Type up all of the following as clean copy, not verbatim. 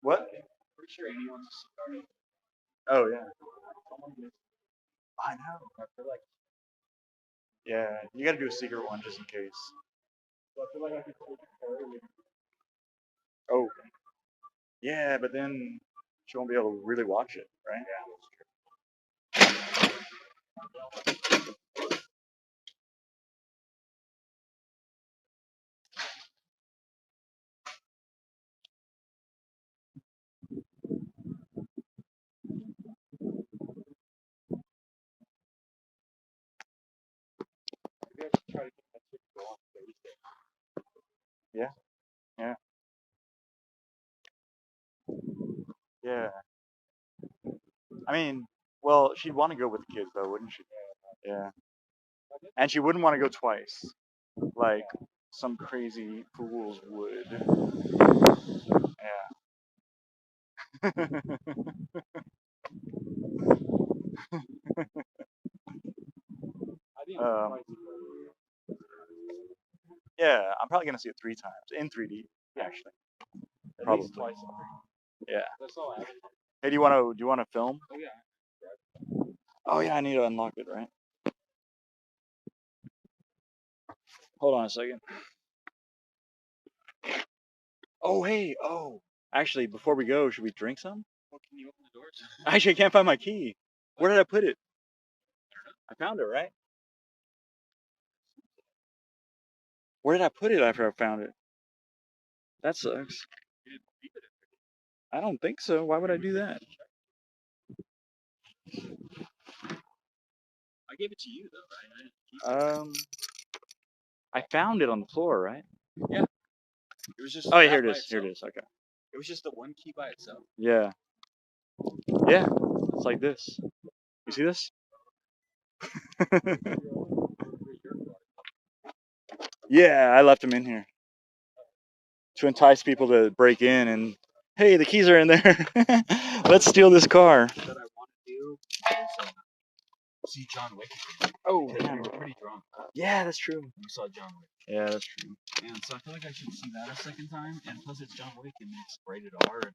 What? Pretty sure anyone's a cigar. Oh yeah. I know. I feel like. Yeah, you gotta do a secret one just in case. I feel like I could carry. Oh. Yeah, but then she won't be able to really watch it, right? Maybe I should try to get that shit to go on Thursday. Yeah. Yeah. Yeah. I mean, well, she'd want to go with the kids though, wouldn't she? Yeah. And she wouldn't want to go twice, like some crazy fools would. Yeah. I think um, yeah, I'm probably gonna see it 3 times in 3D, actually. at Probably. least twice. Yeah. That's all I have. Hey, do you wanna film? Oh yeah. Oh yeah, I need to unlock it, right? Hold on a second. Oh hey, oh. Actually, before we go, should we drink some? Well, can you open the doors? Actually, I can't find my key. Where did I put it? I found it, right? Where did I put it after I found it? That sucks. You didn't leave it. I don't think so. Why would I do that? I gave it to you though, right? I found it on the floor, right? Yeah. It was just. Oh, yeah, that here it by is. Here it itself. is. Okay. It was just the one key by itself. Yeah. Yeah. It's like this. You see this? Yeah, I left them in here to entice people to break in and, hey, the keys are in there. Let's steal this car. That I want to do is see John Wick. Oh, Because we were pretty drunk. yeah, that's true. We saw John Wick. Yeah, that's true. And so I feel like I should see that a second time. And plus, it's John Wick and it's rated R. And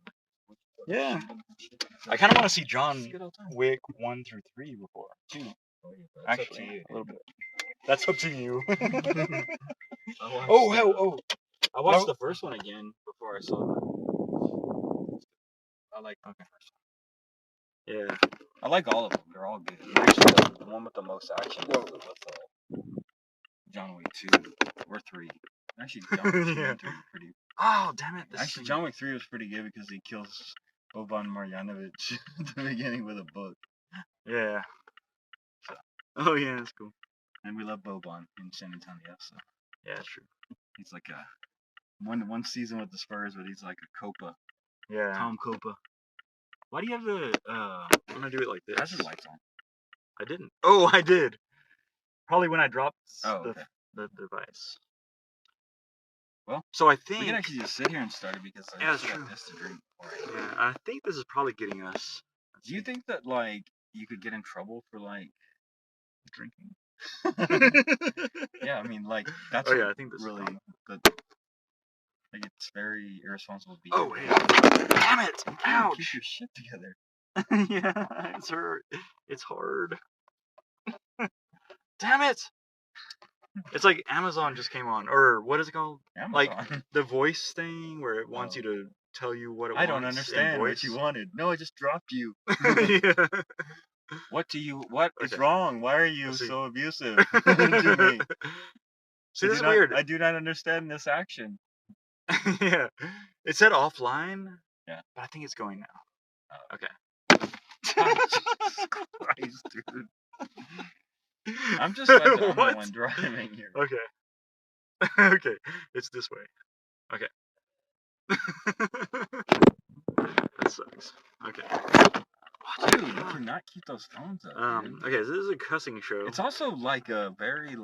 Yeah. shit. I kind of want to see It's John a good old time. Wick 1 through 3 before, too. That's Actually, up to you. a little bit. That's up to you. Oh. I watched the first one again before I saw that. I like the first one. Yeah. I like all of them. They're all good. Actually, the one with the most action is John Wick 2 or 3. Actually, John Wick 2 Yeah. and 3 are pretty. Oh, damn it. Actually, John Wick 3 was pretty good because he kills Boban Marjanovic at the beginning with a book. Yeah. Oh, yeah, that's cool. And we love Boban in San Antonio, so. Yeah, that's true. He's like a one season with the Spurs, but he's like a Copa. Yeah. Tom Copa. Why do you have the I'm gonna do it like this. Has the lights on? I didn't. Oh, I did. Probably when I dropped okay. the device. Well, so I think we can actually just sit here and start it because I yeah, that's got true. this to drink. Yeah, I think this is probably getting us. Do you think that like you could get in trouble for like drinking? Yeah, I mean like that's I think this really good. Like it's very irresponsible behavior. Oh, hey. Damn it! Ouch! Keep your shit together. Yeah, it's hurt. It's hard. Damn it! It's like Amazon just came on, or what is it called? Amazon. Like the voice thing where it wants you to tell you what it wants. I don't understand what you wanted. No, I just dropped you. Yeah. What is wrong? Why are you so abusive to me? See, this is weird. I do not understand this action. Yeah. It said offline. Yeah. But I think it's going now. Okay. Jesus Christ, dude. I'm just like the only one driving here. Okay. Okay. It's this way. Okay. That sucks. Okay. Dude, you cannot keep those phones up. Dude. Okay, so this is a cussing show. It's also like a very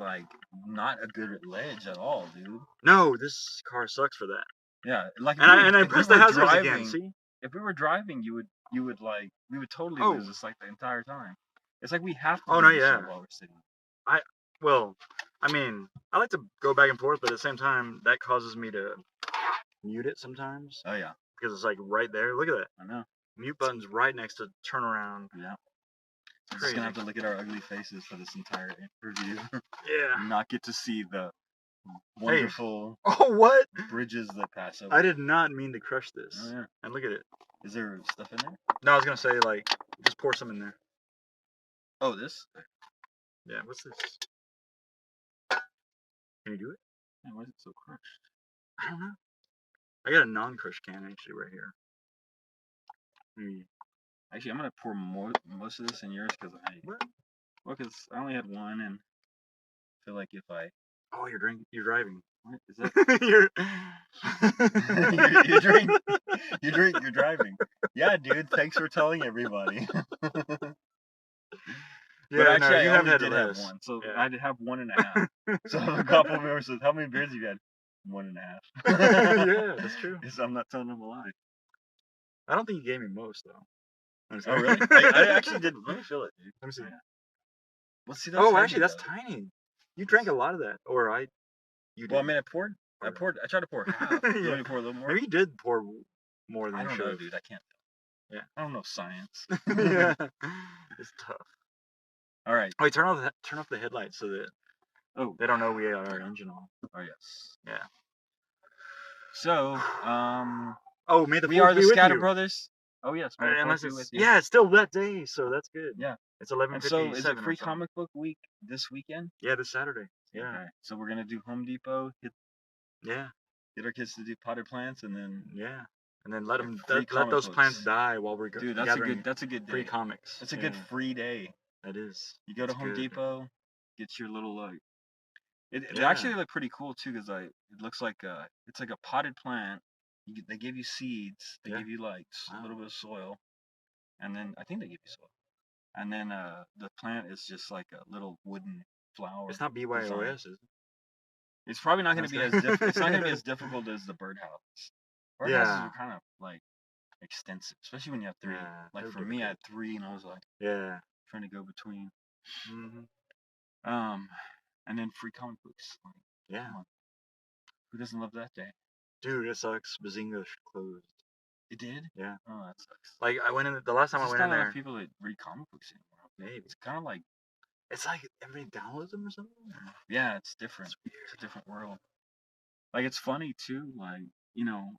not a good ledge at all, dude. No, this car sucks for that. Yeah, like and I pressed the hazards again. See, if we were driving, you would like we would totally lose this like the entire time. It's like we have to. Oh no, do this yeah. while we're sitting. Well, I mean, I like to go back and forth, but at the same time, that causes me to mute it sometimes Oh yeah, because it's like right there. Look at that. I know. Mute button's right next to turn around. Yeah. I'm just Crazy. gonna have to look at our ugly faces for this entire interview. Yeah. Not get to see the wonderful Oh, what? bridges that pass over. I did not mean to crush this. Oh, yeah. And look at it. Is there stuff in there? No, I was gonna say like just pour some in there. Oh, this? Yeah. What's this? Can you do it? Man, why is it so crushed? I don't know. I got a non-crush can actually right here. Actually, I'm gonna pour most of this in yours because I only had one and I feel like if I Oh, you're driving. what is that? you're You're driving. Yeah, dude. Thanks for telling everybody. Yeah, but actually, you I only did have less. one, so Yeah. I did have 1.5. So a couple members said, "How many beers have you had?" 1.5. Yeah, that's true. So I'm not telling them a lie. I don't think you gave me most though. Oh really? I actually did. Let me feel it, dude. Let me see. Yeah. Well, see, that's Oh, heavy, actually, that's though. tiny. You drank a lot of that, or you did. Well, I mean, I tried to pour half. Yeah. You want me to pour a little more? Maybe you did pour more than I you don't should. know, dude. I can't. Yeah. I don't know science. Yeah. It's tough. All right. Wait, turn off the headlights so that they don't know we are our engine on. Oh yes. Yeah. So, Oh, may the we force are the be with you. ScatterBrothers. Oh yes, may the force be with you. Yeah, it's still that day, so that's good. Yeah. It's 11:57. And so, is it free comic book week this weekend? Yeah, this Saturday. Yeah. Okay. So we're gonna do Home Depot, get our kids to do potted plants, and then let them let those plants die while we're dude. That's a good day. Free comics. It's a good free day. That is. You go to Home good. Depot, get your little It actually looked pretty cool too, because it looks like it's like a potted plant. They give you seeds. They give you like a little bit of soil, and then I think they give you soil, and then the plant is just like a little wooden flower. It's not BYOS, is it? It's probably not going to be as it's not going to be as difficult as the birdhouses. Birdhouses are kind of like extensive, especially when you have 3. Like for me, I had 3, and I was like trying to go between. And then free comic books. Like, who doesn't love that day? Dude, it sucks. Bazinga closed. It did? Yeah. Oh, that sucks. Like I went in the last time I went in there. People that read comic books anymore. Maybe it's kind of like. It's like everybody downloads them or something. Yeah, it's different. It's a different world. Like it's funny too. Like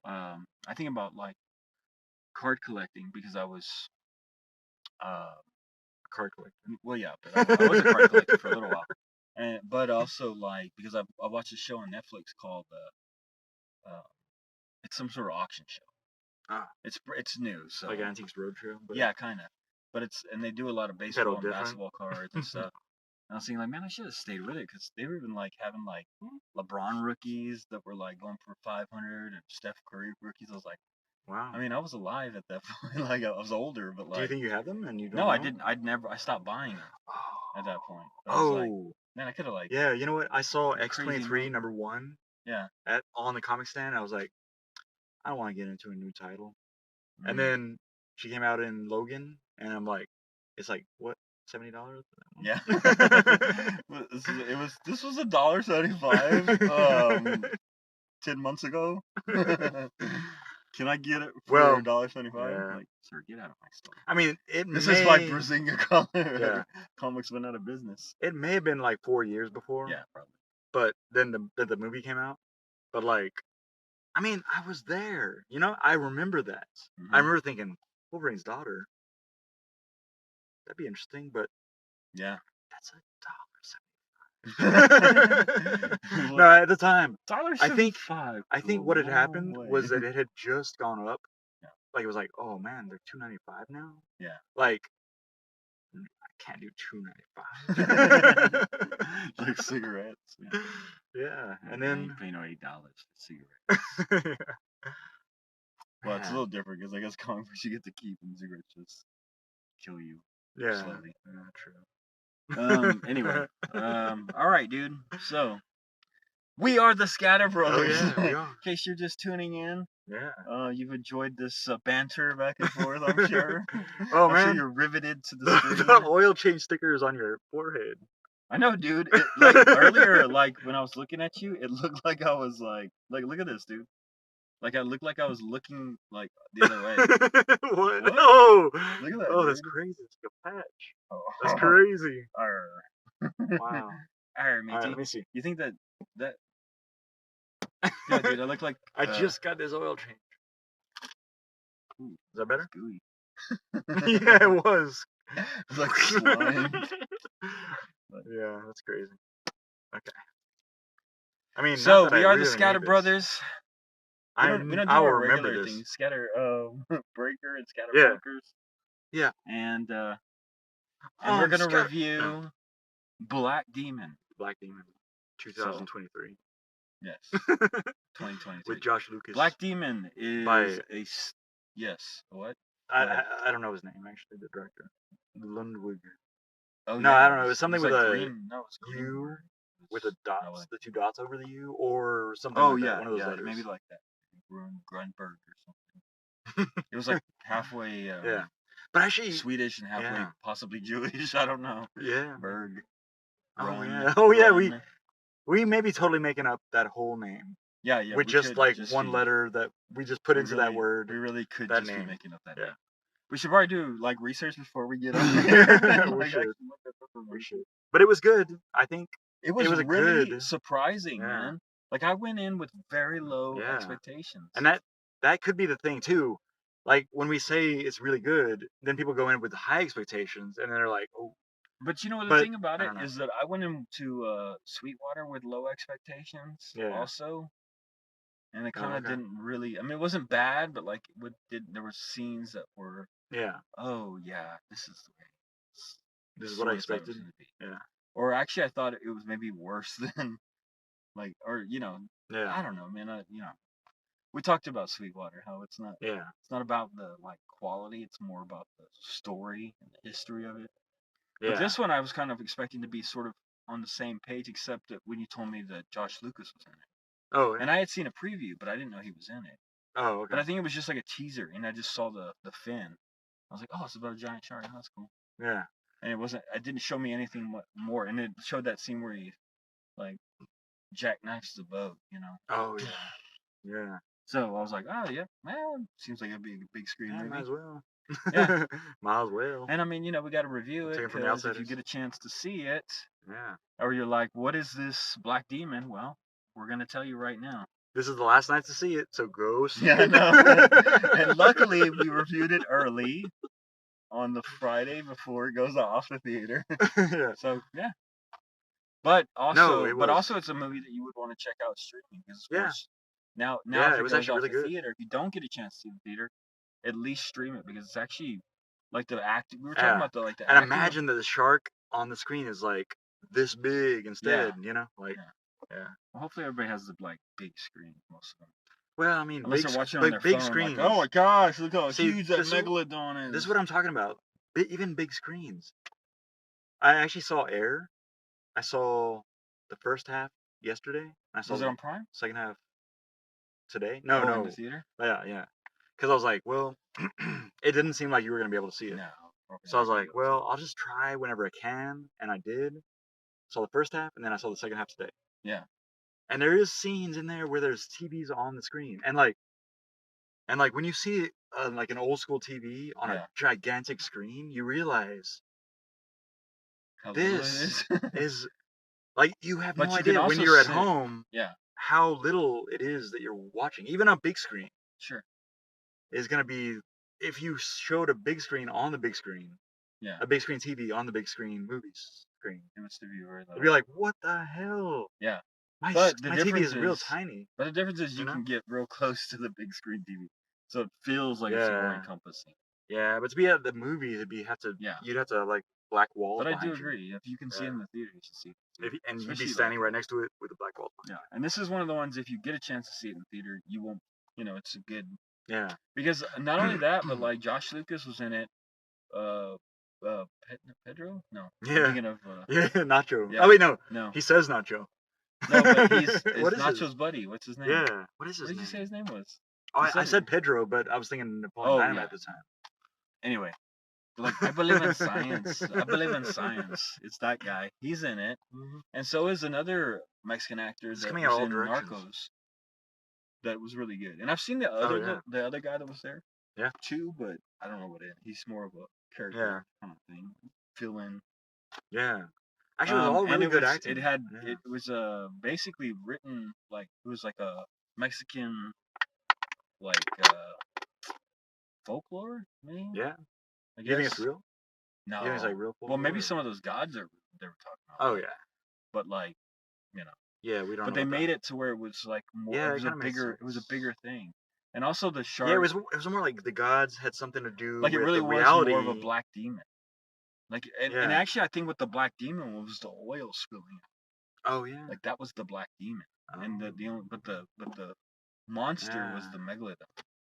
I think about like card collecting because I was. Card collector. Well, yeah, but I was a card collector for a little while. But also like because I watched a show on Netflix called it's some sort of auction show. It's new, so like Antiques Roadshow. Yeah, kind of. But and they do a lot of baseball and basketball cards and stuff. And I was thinking like, man, I should have stayed with it because they were even like having like LeBron rookies that were like going for 500 and Steph Curry rookies. I was like, wow. I mean, I was alive at that point. Like I was older, but like. Do you think you have them and you don't? No, I didn't. I stopped buying them at that point. I was like, man, I could have like. Yeah, you know what? I saw X-23 #1. Yeah. On the comic stand. I was like, I don't want to get into a new title. And then she came out in Logan, and I'm like, it's like what? $70? Yeah. This was $1.75 10 months ago. Can I get it for $1.75? Yeah. Like, sir, get out of my store. I mean, this is why Bazinga comics went out of business. It may have been like 4 years before. Yeah, probably. But then the movie came out. But like, I mean, I was there. You know, I remember that. I remember thinking, Wolverine's daughter. That'd be interesting, but yeah, that's $1.75. No, at the time, $1.75. I think what had happened was that it had just gone up. Yeah. Like it was like, oh man, they're $2.95 now. Yeah. Like, I can't do $2.95. Like cigarettes. Yeah, and then you pay no $8 for cigarettes. Well, it's a little different because I guess comic books you get to keep and cigarettes just kill you. Yeah. Slowly. True. Anyway. All right, dude. So, we are the ScatterBrothers. Oh, yeah, we are. In case you're just tuning in. Yeah. You've enjoyed this banter back and forth, I'm sure. Oh, I'm man. sure you're riveted to the screen. The oil change sticker is on your forehead. I know, dude. Like, earlier, like, when I was looking at you, it looked like I was like, look at this, dude. Like I looked like I was looking like the other way. What? What? Oh, Look at that. oh, that's dude. crazy. It's like a patch. Oh. That's crazy. Arr. Wow. Arr, All matey. right, let me see. You think that yeah, dude, I look like I just got this oil change. Ooh, Is that better? gooey. Yeah, it was. It's like slime. Yeah, that's crazy. Okay. I mean, So not that we I are the really need ScatterBrothers. this. We don't do I will our remember regular this. things. Breaker and Yeah. ScatterBrothers. Yeah. And we're gonna review Black Demon. Black Demon, 2023. Yes, 2023. With Josh Lucas. Black Demon is by yes. What? I don't know his name actually. The director, Lundwig. Oh no, yeah, I don't know. It was something with like a green. No, it's green. U with the dots, the two dots over the U, or something Oh like yeah, that. One of those yeah, letters. maybe like that. Grunberg or something. It was like halfway. Yeah, but actually Swedish and halfway possibly Jewish. I don't know. Yeah. Berg. Oh yeah. We may be totally making up that whole name. Yeah, yeah. With just like one letter that we just put into that word. We really could that just name. be making up that Yeah. name. We should probably do like research before we get on here. We should. We should. But it was good. I think it was a really good surprising, man. Like I went in with very low expectations. And that could be the thing too. Like when we say it's really good, then people go in with high expectations and they're like, oh. But you know the thing about it is that I went into Sweetwater with low expectations also. And it kind of didn't really. I mean, it wasn't bad, but like, there were scenes that were. Yeah. Oh yeah, this is the way. This is what I expected. Yeah. Or actually, I thought it was maybe worse than, like, or you know. Yeah. I don't know, man. You know, we talked about Sweetwater, how it's not. Yeah. It's not about the like quality. It's more about the story and the history of it. Yeah. But this one, I was kind of expecting to be sort of on the same page, except that when you told me that Josh Lucas was in it. Oh, yeah. And I had seen a preview, but I didn't know he was in it. Oh, okay. But I think it was just like a teaser, and I just saw the fin. I was like, oh, it's about a giant shark. That's cool. Yeah. And it didn't show me anything more. And it showed that scene where he, like, jackknifes the boat, you know? Oh, yeah. Yeah. So I was like, oh, yeah, man, seems like it'd be a big screen movie. Might as well. Yeah. Might as well. And I mean, you know, we got to review it, because if you get a chance to see it, or you're like, what is this Black Demon? Well, we're going to tell you right now. This is the last night to see it, so go see it. Yeah, no. And luckily, we reviewed it early on the Friday before it goes off the theater. Yeah. So, yeah. But also, it's a movie that you would want to check out streaming. Because now if it was goes off the theater, if you don't get a chance to see the theater, at least stream it, because it's actually like the acting. We were talking about the and imagine that the shark on the screen is like this big instead, you know, like Well, hopefully everybody has the like big screen, most of them. Well, I mean, unless they're watching on their phone, screens. Like, oh my gosh, look how huge that megalodon is. This is what I'm talking about. Even big screens. I actually saw Air. I saw the first half yesterday. I saw was it on Prime? Second half today. No. In the theater? Yeah. Because I was like, well, it didn't seem like you were gonna be able to see it. No. So I was like, well, I'll just try whenever I can, and I did. Saw the first half, and then I saw the second half today. Yeah. And there is scenes in there where there's TVs on the screen, and like when you see like an old school TV on a gigantic screen, you realize how this is like you have no idea when you're at home. Yeah. How little it is that you're watching, even on big screen. Sure. Is gonna be if you showed a big screen on the big screen. Yeah. A big screen TV on the big screen movie screen. It'd be like, what the hell? Yeah. My TV is real tiny. But the difference is you can get real close to the big screen TV, so it feels like it's more encompassing. Yeah, but to be at the movies, you'd have to like black wall. But I do agree. If you can see it in the theater, you should see it. And you'd be standing right next to it with a black wall. Yeah, and this is one of the ones. If you get a chance to see it in the theater, you won't. You know, it's a good. Yeah. Because not only that, but like Josh Lucas was in it. Pedro? No. Yeah. I'm thinking of. Nacho. Yeah. Oh wait, no. No. He says Nacho. No, but it's Nacho's buddy. What's his name? Yeah. What is his name? What did you say his name was? Oh, I said Pedro, but I was thinking Napoleon Dynamite at the time. Anyway, like I believe in science. I believe in science. It's that guy. He's in it, and so is another Mexican actor that was in Narcos. that was really good. And I've seen the Oh other yeah. the other guy that was there Yeah. too, but I don't know what it. He's more of a Yeah. character kind of thing, fill in. Yeah. Actually, it was all And really good it acting. had Yeah. it was basically written like it was like a Mexican like folklore, maybe. Yeah. I You think it's guess. real? You think it's No. like real Well, maybe folklore? some of those gods are they were talking about, Oh yeah. but like you know, Yeah, we don't but know they about that. made it to where it was like more. Yeah, it kind of makes It was a bigger sense. thing, and also the Yeah, shark. it was more like the gods had something to do Like it with really the was more of a reality. black demon. Like and Yeah. actually, I think what the black demon was the oil spilling. Oh yeah. Like that was the black demon, and Oh. the only but the monster was Yeah. the megalodon.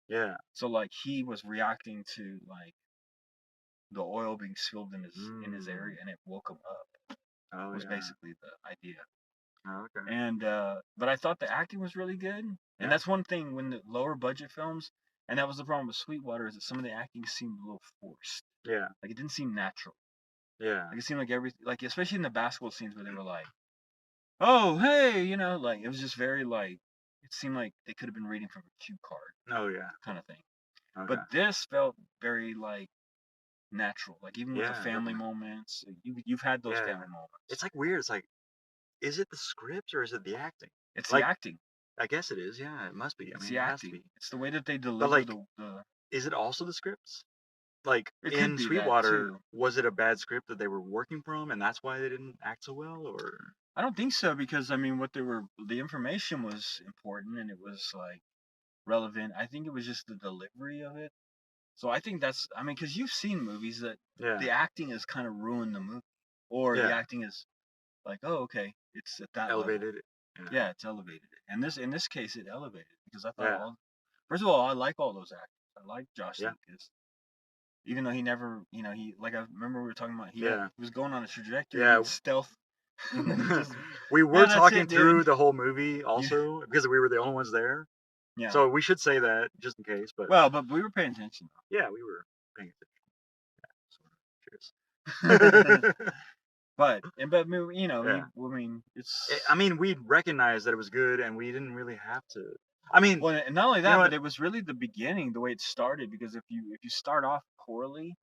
Yeah. So like he was reacting to like the oil being spilled in his Mm. area, and it woke him up. Oh Was yeah. basically the idea. Oh, okay. And but I thought the acting was really good, and Yeah. that's one thing when the lower budget films, and that was the problem with Sweetwater is that some of the acting seemed a little forced. Yeah. Like it didn't seem natural. Yeah. Like it seemed like like especially in the basketball scenes where they were like, "Oh, hey," like it was just very like it seemed like they could have been reading from a cue card Oh yeah. kind of thing. But Okay. this felt very like natural. Like even with the Yeah, family definitely. moments, you've had those Yeah. family moments. It's like weird. It's like, is it the script or is it the acting? It's the Like, acting. I guess it is. Yeah, it must be. I It's mean, the it has to acting. be. It's the way that they But deliver like, the. is it also the scripts? Like It could in be that Sweetwater, too. was it a bad script that they were working from, and that's why they didn't act so well, or? I don't think so because I mean, the information was important and it was like relevant. I think it was just the delivery of it. So I think that's. I mean, because you've seen movies that Yeah. the acting has kind of ruined the movie, or the Yeah. acting is like, oh, okay, it's at that level. Elevated it. Yeah. Yeah, it's elevated it. And in this case, it elevated it because I thought Yeah. all. First of all, I like all those actors. I like Josh Yeah. Lucas. Even though he never, he like I remember we were talking about Yeah. he was going on a trajectory Yeah. and stealth, and then he just We yeah, were that's talking it, dude. through the whole movie You, also because we were the only ones there. yeah. So we should say that just in case. But Well, but we were paying attention yeah, we were paying though. attention. Cheers. But I Yeah. mean, it's I mean, we recognized that it was good, and we didn't really have to. I mean, well, and not only you know that, what? but it was really the beginning, the way it started. Because if you start off poorly,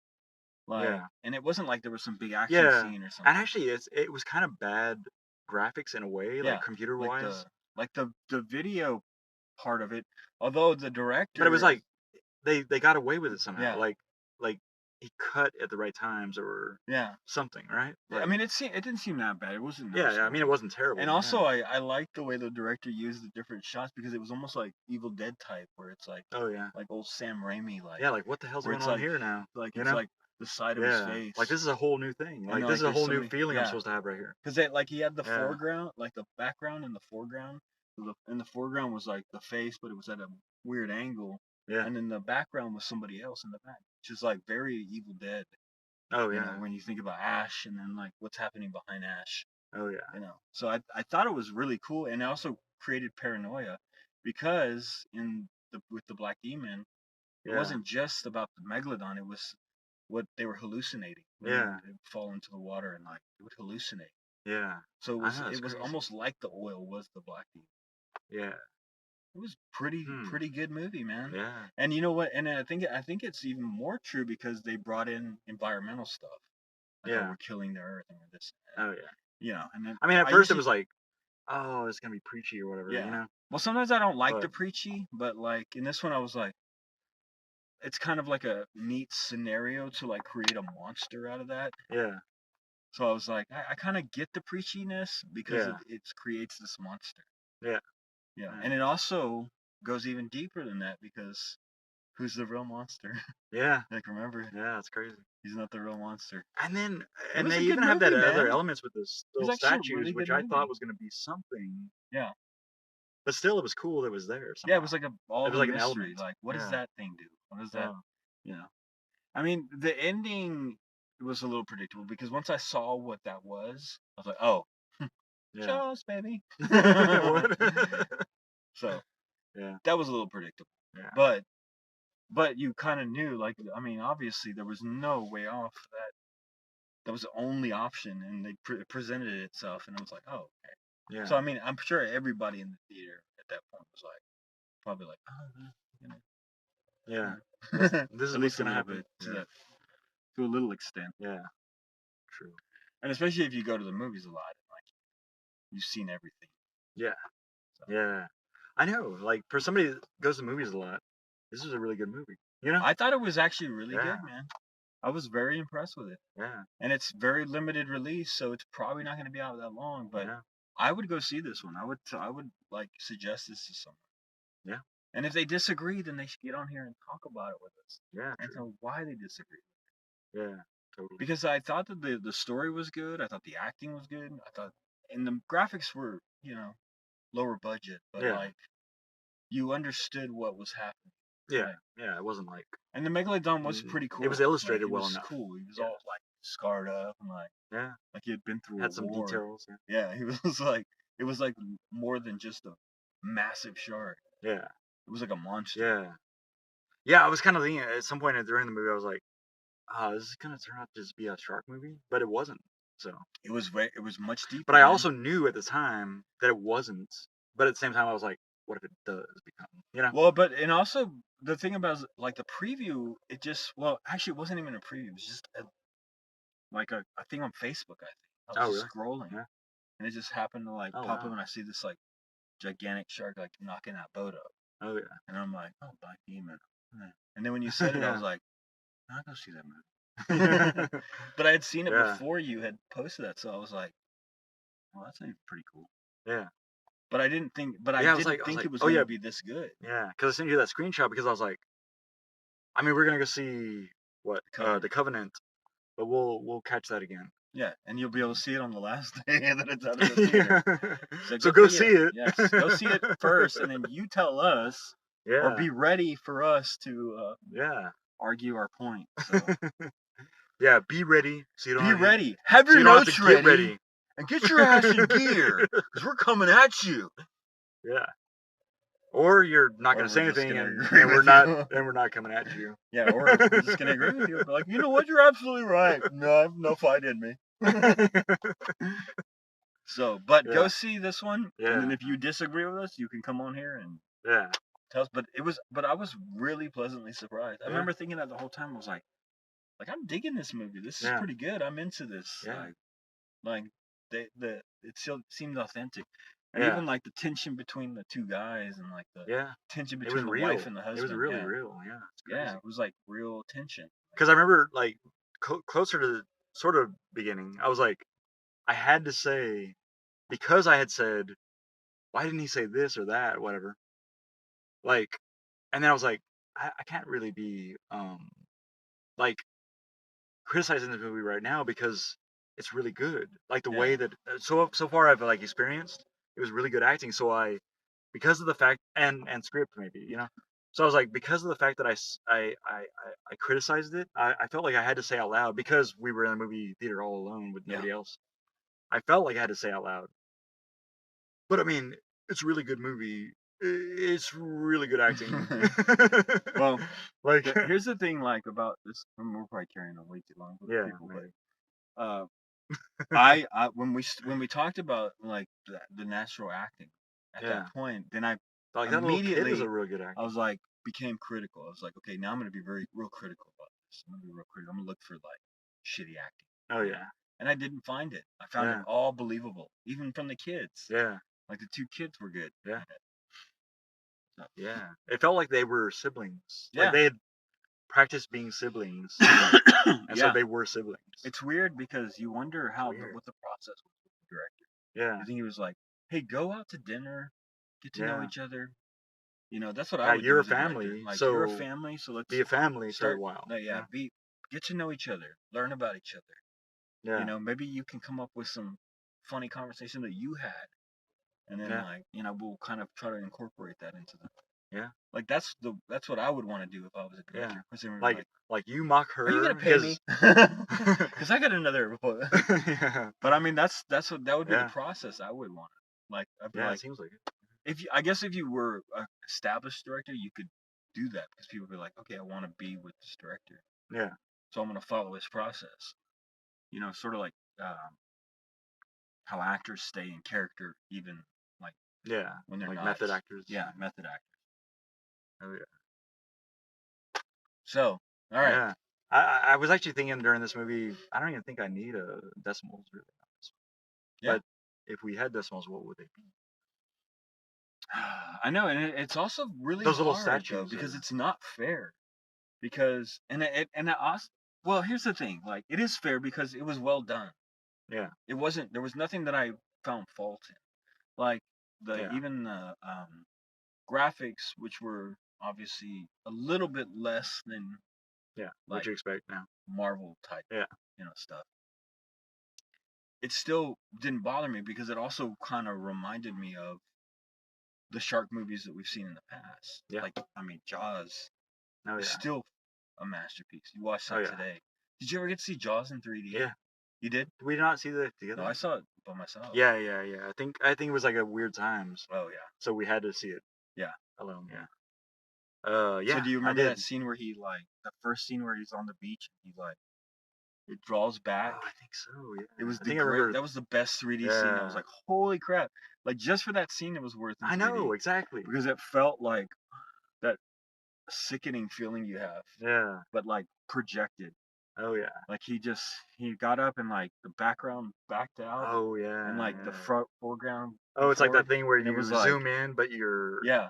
like, Yeah. and it wasn't like there was some big action Yeah. scene or And something. actually, it was kind of bad graphics in a way, Yeah, like computer like wise. the video part of it. Although the But it was director, like they got away with it somehow. yeah, Like he cut at the right times or yeah. something, right? I Like mean, it didn't seem that bad. It wasn't yeah, I mean, it noticeable. wasn't terrible. And Yeah. also, I liked the way the director used the different shots because it was almost like Evil Dead type, where it's like Oh yeah. old Sam Raimi, like Yeah, like what the hell's where going it's on here now? like You it's know? like the side of his Yeah. face, Like this is a whole new thing. and Like this like is a there's whole so new many, feeling I'm yeah, supposed to have right here. because like he had the Yeah. foreground, like the background and the foreground. In the foreground was like the face, but it was at a weird angle, Yeah. and then the background was somebody else in the back, which is like very Evil Dead. Oh You know, yeah. when you think about Ash, and then like what's happening behind Ash. Oh yeah. So I thought it was really cool, and it also created paranoia because with the black demon, it Yeah. wasn't just about the megalodon, it was what they were hallucinating when Yeah. they would fall into the water and like it would hallucinate. Yeah. So I know, it's it was crazy. almost like the oil was the black demon. Yeah. It was Hmm. pretty good movie, man. Yeah. And you know what? And I think it's even more true because they brought in environmental stuff. Like, oh, Yeah. we're killing the earth and this. Oh yeah. And then I mean, at I first it usually was like, oh, it's gonna be preachy or whatever, you yeah. know. Well, sometimes I don't like the But preachy, but like in this one, I was like, it's kind of like a neat scenario to like create a monster out of that. yeah. So I was like, I kind of get the preachiness because Yeah. it creates this monster. Yeah. Yeah, Yeah. and it also goes even deeper than that because who's the real monster? Yeah. Like, remember, Yeah. It's crazy. he's not the real monster. And then It was they a good even have that movie, other man. elements with this It was little actually a statues, really which good I thought movie. was gonna be something, Yeah, but still, it was cool that it was there yeah, it somehow. was like It all was the like an mystery. element. Like, what does Yeah. that thing do? What does that? Yeah. You know. I mean, the ending was a little predictable because once I saw what that was, I was like, oh, Yeah. Jaws, baby. What? So Yeah. that was a little predictable, Yeah. but you kind of knew, like, I mean, obviously there was no way off that. That was the only option, and they presented it itself, and I was like, oh, okay. Yeah. So I mean, I'm sure everybody in the theater at that point was like, probably like, you know, Yeah. This is at what's least a gonna little happen. bit to a little extent. Yeah. True. And especially if you go to the movies a lot, like you've seen everything. Yeah. So. Yeah. I know. Like for somebody that goes to movies a lot, this is a really good movie. You know? I thought it was actually really Yeah. good, man. I was very impressed with it. Yeah. And it's very limited release, so it's probably not going to be out that long. But Yeah. I would go see this one. I would like suggest this to someone. Yeah. And if they disagree, then they should get on here and talk about it with us. Yeah. And tell why they disagree. Yeah. Totally. Because I thought that the story was good. I thought the acting was good. I thought, and the graphics were, you know, lower budget, but Yeah. like you understood what was happening. Yeah. Right? Yeah. It wasn't like. And the Megalodon was pretty cool. It was illustrated like, well enough. enough. Cool. He was Yeah. all like scarred up and like he had been through Had a some war. details. Yeah, he was like it was like more than just a massive shark. Yeah. It was like a monster. Yeah. Yeah. I was kind of thinking at some point during the movie, I was like, this is gonna turn out to just be a shark movie, but it wasn't. So it was much deeper. But I also knew at the time that it wasn't. But at the same time, I was like, what if it does become? You know? Well, but and also the thing about like the preview, it just actually it wasn't even a preview. It was just a thing on Facebook. I think I was just scrolling, and it just happened to like pop up, and I see this like gigantic shark like knocking that boat up. Oh yeah. And I'm like, oh, Black Demon. And then when you said it, I was like, I'll go see that movie. But I had seen it before you had posted that, so I was like, well, that sounds pretty cool. Yeah. But I didn't think, it was going to be this good. Yeah, because I sent you that screenshot because I was like, I mean, we're gonna go see the Covenant, but we'll catch that again. Yeah, and you'll be able to see it on the last day that it's out of the theater. So go see it. Yes, go see it first, and then you tell us, or be ready for us to argue our point. So. Yeah, be ready. So you don't be ready. Have your notes ready. And get your ass in gear, because we're coming at you. Yeah. Or you're not going to say anything, and we're not coming at you. Yeah, or we're just going to agree with you. But like, you know what? You're absolutely right. No, I have no fight in me. So, but go see this one, and then if you disagree with us, you can come on here and tell us. But I was really pleasantly surprised. I remember thinking that the whole time. I was like I'm digging this movie. This is pretty good. I'm into this. Yeah. Like it still seemed authentic. And even like the tension between the two guys and like the tension between the wife and the husband. It was really real, Yeah, it was like real tension. Because I remember like closer to the sort of beginning, I was like, I had to say, because I had said, why didn't he say this or that, whatever. Like, and then I was like, I can't really be like criticizing this movie right now because it's really good. Like the way that so far I've like experienced. It was really good acting, so because of the fact and script maybe, you know. So I was like, because of the fact that I criticized it, I felt like I had to say out loud because we were in the movie theater all alone with nobody else. I felt like I had to say out loud. But I mean, it's a really good movie. It's really good acting. Well, like here's the thing, like about this. We're probably carrying on way too long. Yeah, people, but I when we talked about like the natural acting at that point, then I like immediately is a real good actor. I was like became critical. I was like, okay, now I'm gonna be real critical about this. I'm gonna be real critical. I'm gonna look for like shitty acting. Oh yeah. And I didn't find it. I found it all believable, even from the kids. Yeah. Like the two kids were good. Yeah. So. Yeah. It felt like they were siblings. Yeah. Like they had practiced being siblings. And so they were siblings. It's weird because you wonder what the process was with the director. Yeah. I think he was like, hey, go out to dinner, get to know each other. You know, that's what I would do. You're a family. Like, so you're a family, so let's be a family for a while. Get to know each other, learn about each other. Yeah. You know, maybe you can come up with some funny conversation that you had. And then like, you know, we'll kind of try to incorporate that into the like that's what I would want to do if I was a director. Yeah. Like you mock her. Are you gonna pay me? Because I got another. But I mean, that would be the process I would want. Like, it seems like it. I guess if you were an established director, you could do that because people would be like, okay, I want to be with this director. Yeah. So I'm gonna follow his process. You know, sort of like how actors stay in character even like when they're like not method actors. Yeah, method actors. Oh yeah. So, all right. Yeah. I was actually thinking during this movie, I don't even think I need a decimals really. Yeah. But if we had decimals, what would they be? I know, and it's also really Those little hard though, statues because are- it's not fair. Because and it also, well, here's the thing. Like, it is fair because it was well done. Yeah. It wasn't. There was nothing that I found fault in. Like Yeah. even the graphics, which were obviously a little bit less than Yeah. What like you expect now? Marvel type, Yeah. stuff. It still didn't bother me because it also kind of reminded me of the shark movies that we've seen in the past. Yeah. Like, I mean, Jaws Oh is yeah. still a masterpiece. You watched Oh that yeah. today. Did you ever get to see Jaws in 3D? Yeah. You did? Did we not see that No, together? I saw it by myself. Yeah, yeah, yeah. I think it was like at weird times, Oh yeah. so we had to see it Yeah. alone. Yeah. Yeah. So do you I remember did. that scene where he like the first scene where he's on the beach and he like it draws back? Oh, I think so. Yeah. It was I the think I great. remember. That was the best 3D scene. I was Yeah. like, holy crap! Like, just for that scene, it was worth it. I know exactly. Because it felt like that sickening feeling you have, Yeah. but like projected. Oh yeah. Like he got up and like the background backed out Oh yeah. and like the Yeah. foreground. Oh, it's like that thing where and it you was like, zoom in, but you're yeah,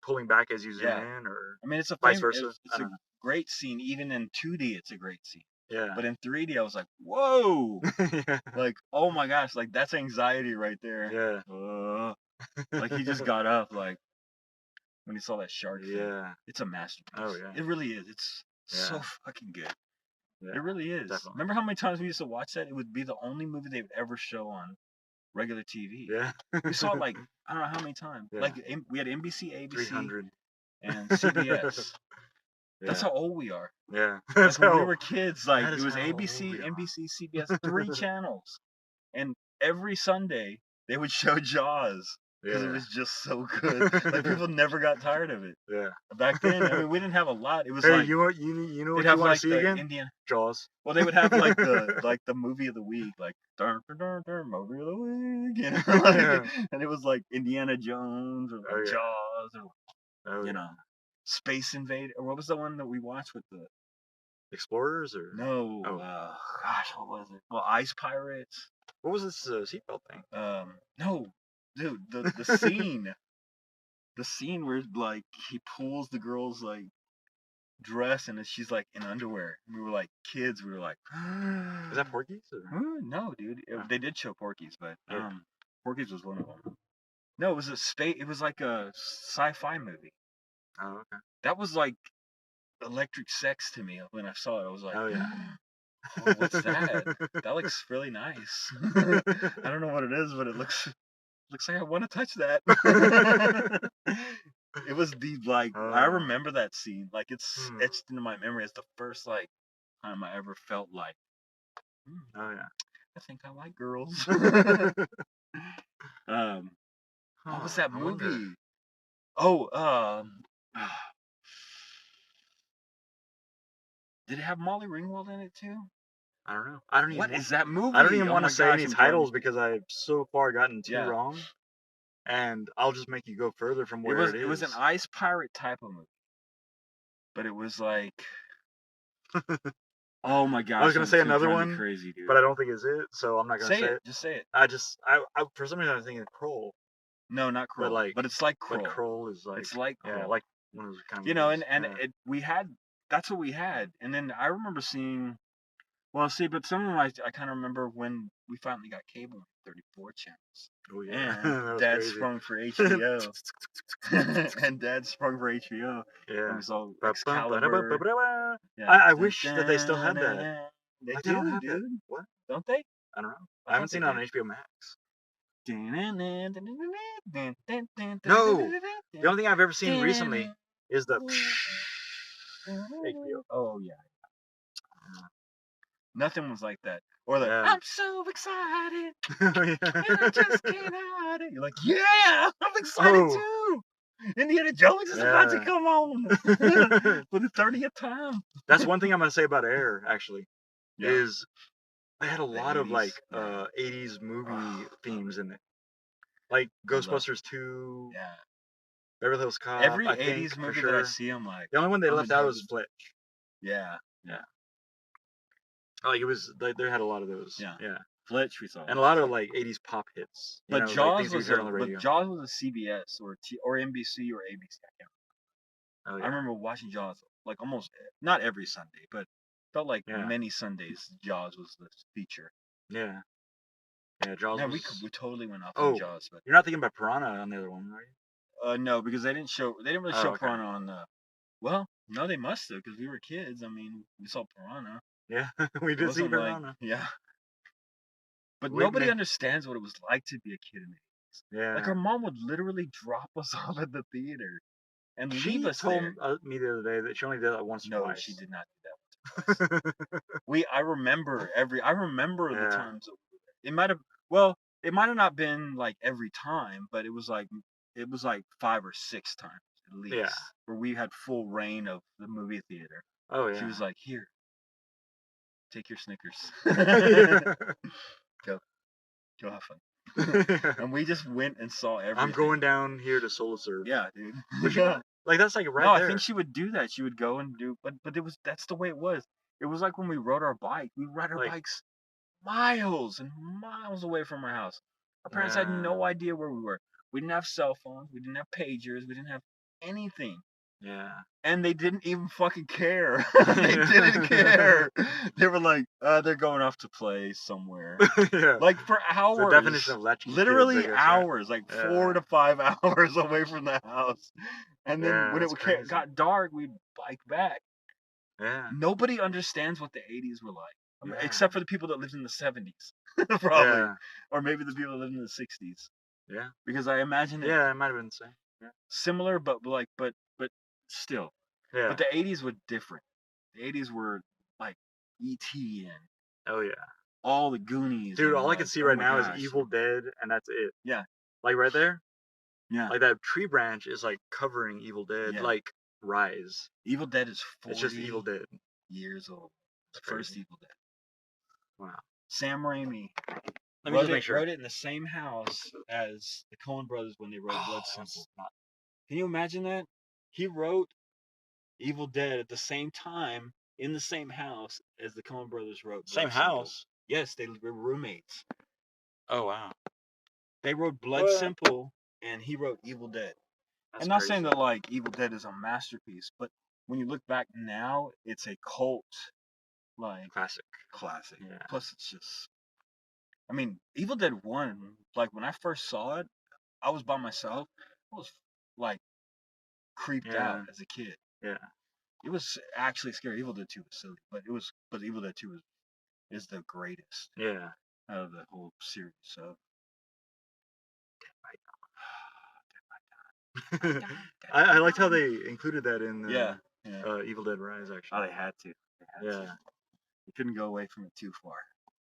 pulling back as you zoom yeah. in, or I mean, it's a vice famous, versa. it's I a don't know. great scene. Even in 2D, it's a great scene. Yeah. But in 3D, I was like, whoa, Yeah. like, oh my gosh, like that's anxiety right there. Yeah. Like he just got up, like when he saw that shark thing. Yeah. It's a masterpiece. Oh yeah. It really is. It's so Yeah. fucking good. Yeah. It really is. Definitely. Remember how many times we used to watch that? It would be the only movie they would ever show on regular TV. Yeah. We saw it like, I don't know how many times. Yeah. Like we had NBC, ABC, 300. and CBS. Yeah. That's how old we are. Yeah. Like when we were kids, like that it is was how old ABC, we are. NBC, CBS, 3 channels, and every Sunday they would show Jaws because it Yeah. was just so good. Like people never got tired of it. Yeah. Back then, I mean, we didn't have a lot. It was Hey, like you know what they'd you have want like to see the again? Indian. Jaws. Well, they would have like the movie of the week, like movie of the week, like, Yeah. and it was like Indiana Jones or like Oh, yeah. Jaws or Oh, you yeah. know, Space Invader, or what was the one that we watched with the Explorers or no, Oh. gosh, what was it? Well, Ice Pirates. What was this seatbelt thing? No, dude, the scene where like he pulls the girl's like dress and she's like in underwear. We were like kids. We were like, Is that Porky's? Or? no, dude. Oh. They did show Porky's, but Yeah. Porky's was one of them. No, it was a space. It was like a sci-fi movie. Oh, okay. That was like electric sex to me when I saw it. I was like, Oh, yeah. oh, what's that? That looks really nice. I don't know what it is, but it looks like I want to touch that. It was the like I remember that scene. Like it's etched into my memory as the first like time I ever felt like, Oh yeah. I think I like girls. What was that movie? Oh, did it have Molly Ringwald in it too? I don't know. I don't even. What is that movie? I don't even Oh want my to say gosh, any I'm titles drunk. because I've so far gotten two Yeah. wrong, and I'll just make you go further from where it is. It was an ice pirate type of movie, but it was like, oh my gosh! I was gonna say another drive me one, crazy, dude. but I don't think it's it, so I'm not gonna say it. Just say it. I for some reason I was thinking Kroll. No, not Kroll. But it's like Kroll. But Kroll is like. It's like Kroll. Yeah, like one of those kind of. You know, movies. and we had. That's what we had, and then I remember seeing. Well, see, but some of them I kind of remember when we finally got cable, 34 channels. Oh yeah. And Dad sprung for HBO. And Dad sprung for HBO. Yeah. And we saw Excalibur. Yeah. I wish that they still had that. They like, do, they don't have dude. That. What? Don't they? I don't know. I haven't seen it on HBO Max. No. The only thing I've ever seen recently is the HBO. Oh yeah. Nothing was like that. Or like, I'm so excited. And I just can't hide it. You're like, yeah, I'm excited too. Indiana Jones is about to come on for the 30th time. That's one thing I'm gonna say about Air, actually. Is they had a lot of like 80s movie themes in it. Like Ghostbusters 2. Yeah. Beverly Hills Cop. Every I 80s think, movie for that I sure. see, I'm like, The only one they I'm left in out was heaven. Fletch. Yeah. Like, it was, they had a lot of those. Yeah. Yeah. Fletch, we saw. And a lot of, like, 80s pop hits. You But know, like Jaws things you was heard on the radio. a CBS or NBC or ABC. I can't Oh, remember. yeah. I remember watching Jaws like almost not every Sunday, but felt like many Sundays Jaws was the feature. Yeah. Yeah, Jaws Yeah, was... we totally went off on Jaws, but you're not thinking about Piranha on the other one, are you? no, because they didn't really show okay. Piranha on the. Well, no, they must have because we were kids. I mean, we saw Piranha. Yeah, we did see Piranha. Yeah. But nobody understands what it was like to be a kid in the 80s. Yeah. Like our mom would literally drop us off at the theater and leave us told there. me the other day that she only did that once or twice. No, she did not do that once or twice. I remember the times that it might have it might have not been like every time, but it was like 5 or 6 times at least where we had full reign of the movie theater. Oh yeah. She was like, "Here, take your Snickers. Go have fun." And we just went and saw everything. I'm going down here to Solo Serve. Yeah, dude. Like that's like right there. I think she would do that. She would go and do, but that's the way it was. It was like when we rode our bike. We ride our bikes miles and miles away from our house. Our parents had no idea where we were. We didn't have cell phones. We didn't have pagers. We didn't have anything. Yeah. And they didn't even fucking care. They didn't care. They were like, they're going off to play somewhere. Yeah. Like for hours. The definition of latchkey literally kids, hours, like 4 to 5 hours away from the house. And then when it got dark, we'd bike back. Yeah. Nobody understands what the 80s were like. Except for the people that lived in the 70s. Probably. Yeah. Or maybe the people that lived in the 60s. Yeah. Because I imagine it. Yeah, it might have been the same. Yeah. Similar, but still. Yeah. But the 80s were different. The 80s were like E.T. and oh yeah, all the Goonies. Dude, all I can see right now is Evil Dead, and that's it. Yeah. Like right there. Yeah. Like that tree branch is like covering Evil Dead. Yeah. Like Rise. Evil Dead is 40 It's just Evil Dead. Years old. The first Evil Dead. Wow. Sam Raimi. Let me just make sure. Wrote it in the same house as the Coen Brothers when they wrote Blood Simple. Can you imagine that? He wrote Evil Dead at the same time in the same house as the Coen Brothers wrote Blood Same Simple. house? Yes, they were roommates. Oh, wow. They wrote Blood Simple, and he wrote Evil Dead. I'm not saying that, like, Evil Dead is a masterpiece, but when you look back now, it's a cult, like... Classic. Yeah. Plus, it's just... I mean, Evil Dead 1, like, when I first saw it, I was by myself. I was, like, creeped out as a kid. Yeah. It was actually scary. Evil Dead 2 was silly, but Evil Dead 2 is the greatest. Yeah. Out of the whole series. So. I liked how they included that in the Evil Dead Rise. Actually. Oh, they had to. You couldn't go away from it too far.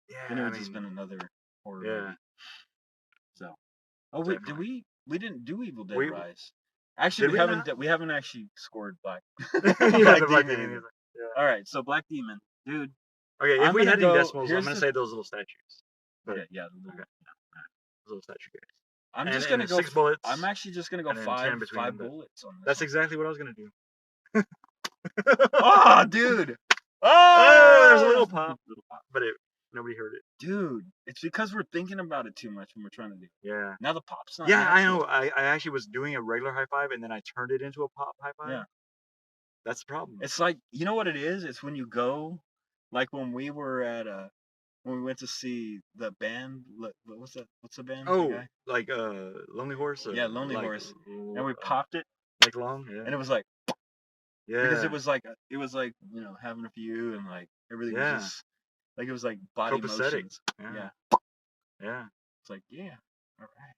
Yeah. Then it would just been another horror movie. So. Oh wait, we didn't do Evil Dead Rise. Actually, we haven't actually scored Black Demon. All right, so Black Demon, dude. Okay, if we had any decimals, I'm gonna say those little statues. But, those little statue guys. I'm just gonna go 6 bullets. I'm actually just gonna go 5 bullets on this. That's exactly what I was gonna do. Oh, dude! Oh, there's a little pop, but nobody heard it. Dude, it's because we're thinking about it too much when we're trying to do it. Yeah. Now the pop's not. Yeah, natural. I know. I actually was doing a regular high five and then I turned it into a pop high five. Yeah. That's the problem. It's like, you know what it is? It's when you go, like when we were at when we went to see the band. What's the band? Oh, like Lonely Horse. Yeah, Lonely Horse. And we popped it. Like long. Yeah. And it was like. Yeah. Because it was like having a few and like everything was just. Like it was like body motions. Yeah. Yeah. It's like, yeah, all right.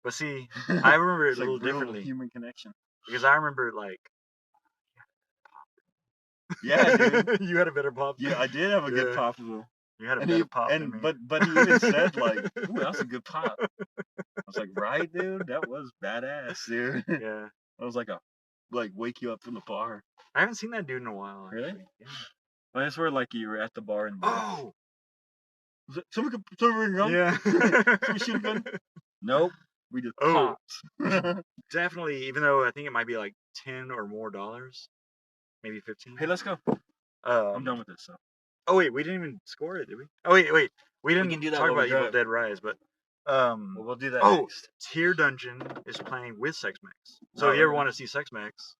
But see, I remember it a little differently. Human connection. Because I remember like. Yeah, dude. You had a better pop. Yeah, I did have a good pop though. You had a better pop than me. But he even said like, "Ooh, that was a good pop." I was like, "Right, dude, that was badass, dude." Yeah. That was like wake you up from the bar. I haven't seen that dude in a while. Actually. Really? Yeah. Well, that's where like you were at the bar and. Oh. Was it someone gun? Yeah. Someone shoot a gun? Nope. We just Oh. popped. Definitely, even though I think it might be like $10 or more, maybe 15. Hey, let's go. I'm done with this. So. Oh wait, we didn't even score it, did we? Oh wait, we didn't can do that talk while we about Evil drive. Dead Rise, but Well, we'll do that oh, next. Tier Dungeon is playing with Sex Max. So Oh, if you ever really? want to see Sex Max,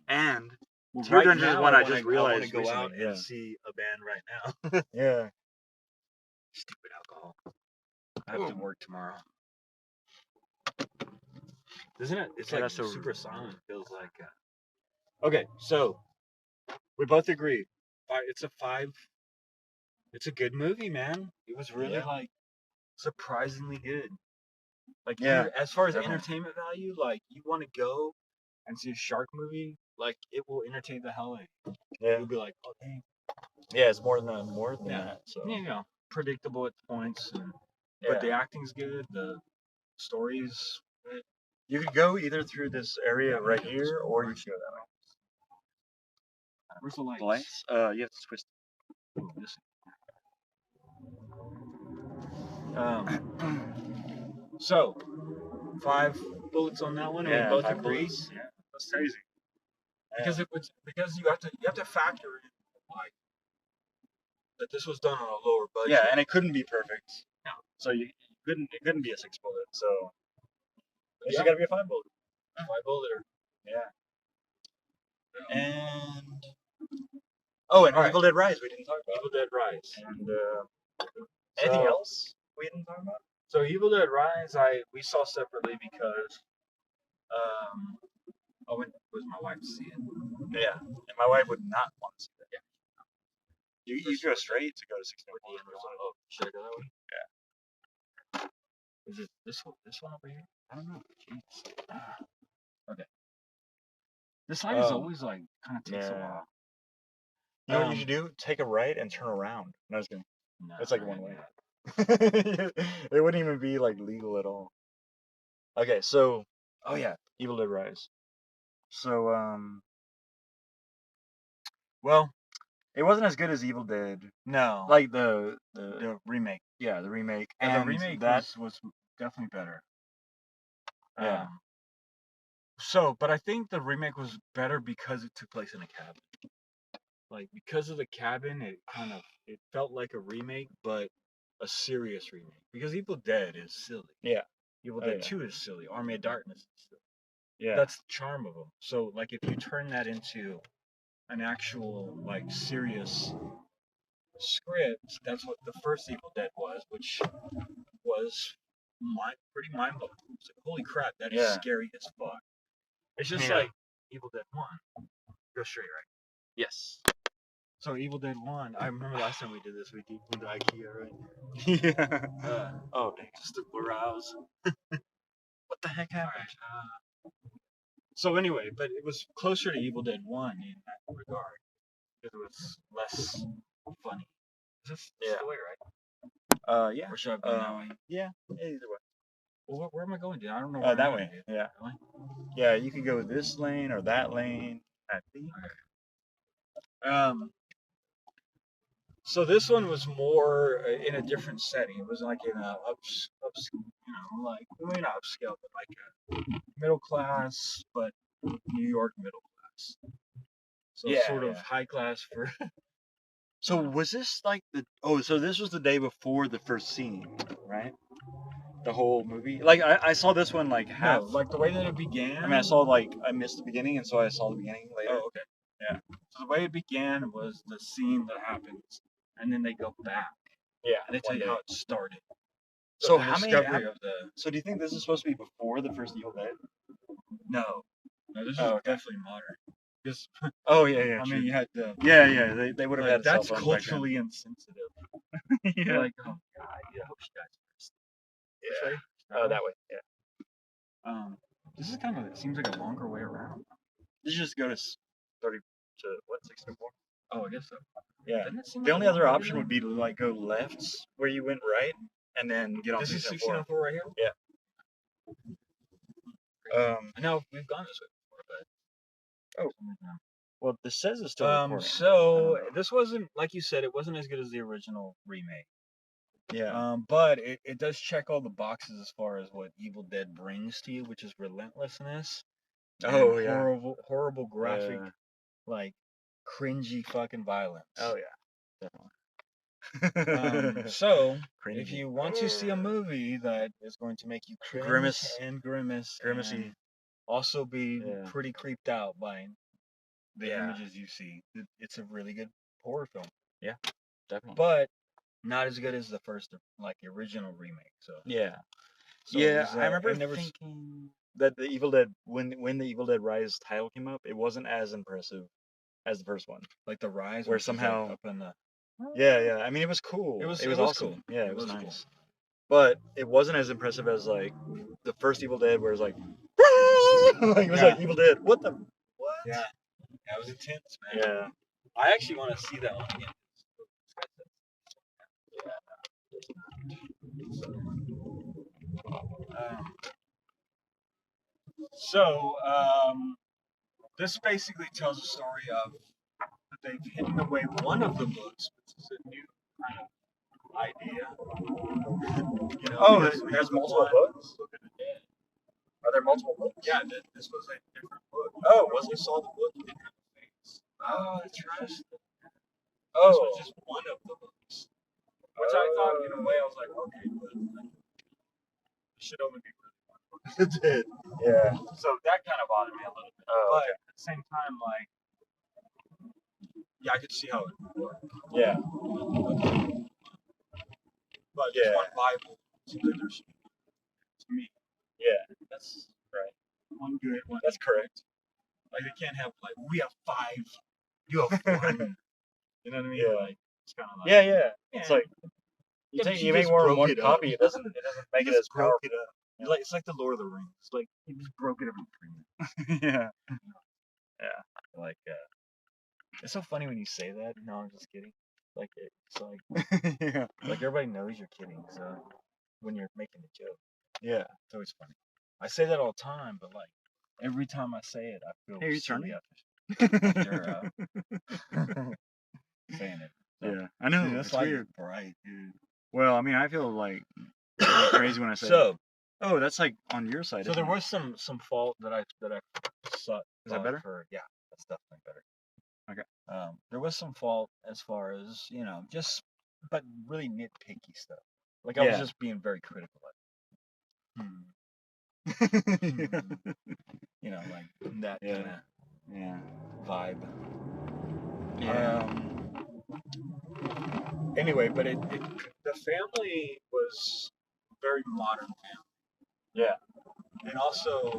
and Well, Tier right Dungeon now, is one I just I want realized to go recently. out Yeah. and see a band right now. Yeah. Stupid alcohol. I have to work tomorrow. Isn't it? It's like super silent. Feels like. Okay, so we both agree. It's a 5. It's a good movie, man. It was really like surprisingly good. Like, as far as entertainment value, like you want to go and see a shark movie, like it will entertain the hell out of you. Yeah. You'll be like, oh dang. Yeah, it's more than that. So. Yeah, you know, predictable at points, but the acting's good. The story's good. You could go either through this area right here, or you could go that way. Where's the lights? The lights? You have to twist. Ooh, this. So 5 bullets on that one, and we both agree. Bullets. Yeah, that's crazy. Because you have to factor in like that this was done on a lower budget. Yeah, and it couldn't be perfect. No. So it couldn't be a 6 bullet. So it's got to be a 5 bullet. 5 bullet. Yeah. And Evil Dead Rise we didn't talk about. Evil Dead Rise. And anything else we didn't talk about? So Evil Dead Rise, we saw separately because I went with my wife to see it. Yeah, and my wife would not want to see that. Yeah. You go straight to go to 16. Oh, should I go that way? Yeah. Is it this one over here? I don't know. Jeez. Okay. This light is always like kind of takes a while. You know what you should do? Take a right and turn around. No, I was kidding. No, it's like one way. It wouldn't even be like legal at all. Okay, so Evil Dead Rise. So well, it wasn't as good as Evil Dead. No. Like the remake. Yeah, the remake. And the remake was definitely better. Yeah. But I think the remake was better because it took place in a cabin. Like, because of the cabin, it felt like a remake, but a serious remake. Because Evil Dead is silly. Yeah. Evil Dead 2 is silly. Army of Darkness is silly. Yeah. That's the charm of them. So, like, if you turn that into an actual, like, serious script, that's what the first Evil Dead was, which was pretty mind-blowing. It's like, holy crap, that is scary as fuck. It's just like Evil Dead 1. Go straight, right? Yes. So Evil Dead 1, I remember last time we did this, we went to IKEA, right? Yeah. Oh, dang. Just to browse. What the heck happened? So anyway, but it was closer to Evil Dead 1 in that regard. Because it was less funny. Is this the way, right? Yeah. Or should I go that way? Yeah, either way. Well, where am I going, dude? I don't know where that way. Yeah. Really? Yeah, you could go this lane or that lane. I think. So this one was more in a different setting. It was like in a like maybe not upscale, but like a middle class, but New York middle class. So sort of high class for. So was this like so this was the day before the first scene, right? The whole movie. Like I saw this one like half. No, like the way that it began. I mean, I missed the beginning, and so I saw the beginning later. Oh, okay. Yeah. So the way it began was the scene that happens, and then they go back. Yeah. And they tell you how it started. So So do you think this is supposed to be before the first Evil Dead? No, this is definitely modern. Just. I mean, you had the. Yeah. They would have had. That's culturally insensitive. Yeah. Like, oh god, I hope she dies first. Yeah. Oh, that way. Yeah. This is kind of. It seems like a longer way around. Did you just go to 64? Oh, I guess so. Yeah. The only other option would be to like go left where you went right, and then get on. This is 1604 right here. Yeah. I know we've gone this way before, but. Well, this says it's still recording. So this wasn't, like you said, it wasn't as good as the original remake. Yeah. But it does check all the boxes as far as what Evil Dead brings to you, which is relentlessness Oh and yeah. horrible graphic, like cringy fucking violence. Oh yeah. Definitely. Definitely. So if Cringy. you want to see a movie that is going to make you cringe Grimace. and grimace, Grimacy. and also be Yeah. pretty creeped out by the Yeah. images you see, it's a really good horror film. Yeah. Definitely. But not as good as the first, like the original remake. So Yeah. so Yeah. was, I remember never thinking that the Evil Dead when the Evil Dead Rise title came up, it wasn't as impressive as the first one. like the Rise, Where which is, like, somehow up in the. Yeah. I mean, it was cool. It was awesome. cool. Yeah, It it was was cool. nice. But it wasn't as impressive as like the first Evil Dead, where it's like, like it was Yeah. like Evil Dead. What the? What? Yeah, that was intense, man. Yeah. I actually want to see that one again. Um, so this basically tells a story of that they've hidden away one of the books, which is a new kind of idea. You know, Oh, because we there's have the multiple one books? book of the dead. Are there multiple books? Yeah, this was a different book. Oh, Once you saw the book, you didn't have a face. Oh, that's right. This Oh. was just one of the books. Which I thought, in a way, I was like, okay, but like, it should only be really one book. It did. Yeah. So that kind of bothered me a little bit. Oh, But okay. at the same time, like, yeah, I could see how it would work. Yeah. But Yeah. just one Bible, seems like there should be, to me, Yeah. That's right. one good one. That's correct. Like, they can't have, like, we have 5, you have 1. You know what I mean? Yeah. Like, it's kind of like, Yeah. It's like Yeah, but you make just more than broke one it up. copy. It doesn't make it as broke powerful. it up. It's like the Lord of the Rings. It's like he just broke it every 3 minutes. Yeah. Like, it's so funny when you say that. No, I'm just kidding. Like, it's like, Yeah. like everybody knows you're kidding. So when you're making a joke, Yeah. it's always funny. I say that all the time, but like every time I say it, I feel Hey, you silly turning? after saying it. So, Yeah. I know. dude, that's It's like weird. bright, dude. Well, I mean, I feel like crazy when I say. So, oh, that's like on your side. so there was some fault that I saw. Is that better? Yeah, that's definitely better. Okay. There was some fault as far as, you know, just, but really nitpicky stuff. Like, I was Yeah. just being very critical. Like, you know, like that Yeah. kind of Yeah. vibe. Yeah. Anyway, but the family was very modern family. Yeah. And also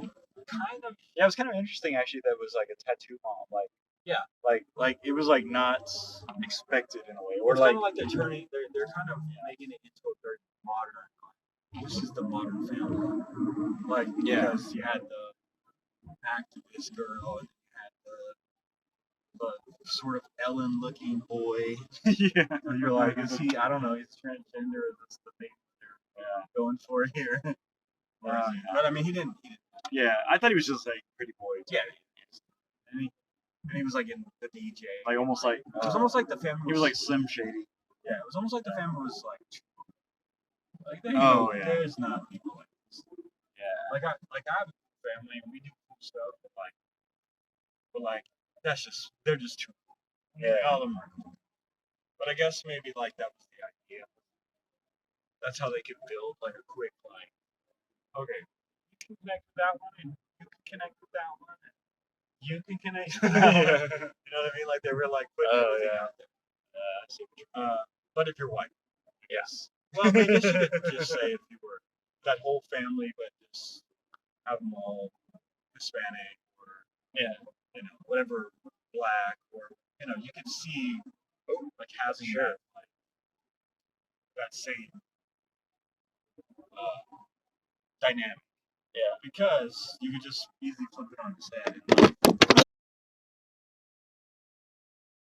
kind of, Yeah, it was kind of interesting actually. That was like a tattoo mom. Like. Yeah. Like it was like not expected in a way, or it's like. kind of like they're kind of making it into a very modern, like, this is the modern family. Like, Yeah. because you had the activist girl, and you had the sort of Ellen-looking boy. Yeah. And you're like, is he? I don't know. He's transgender. Is this the thing they're going for here? Or is he- But I mean, he didn't. Yeah, I thought he was just like pretty boy. Yeah. And he was like in the DJ. Like almost like. It was almost like the family. He was like Slim Shady. Yeah, it was almost like the family was like. Like Oh, yeah. There's not people like this. Yeah. Like I have a family and we do cool stuff, but like that's just they're just too cool. Yeah. All of them are cool. But I guess maybe like that was the idea. That's how they could build like a quick like, okay, you can connect with that one and you can connect with that one and you can connect with that one. You know what I mean? Like they were like putting everything out there. But if you're white, yes. Well, I guess you could just say if you were that whole family, but just have them all Hispanic or you know, whatever, black, or you know, you could see like having that like that same dynamic. Yeah. Because you could just easily flip it on its head. And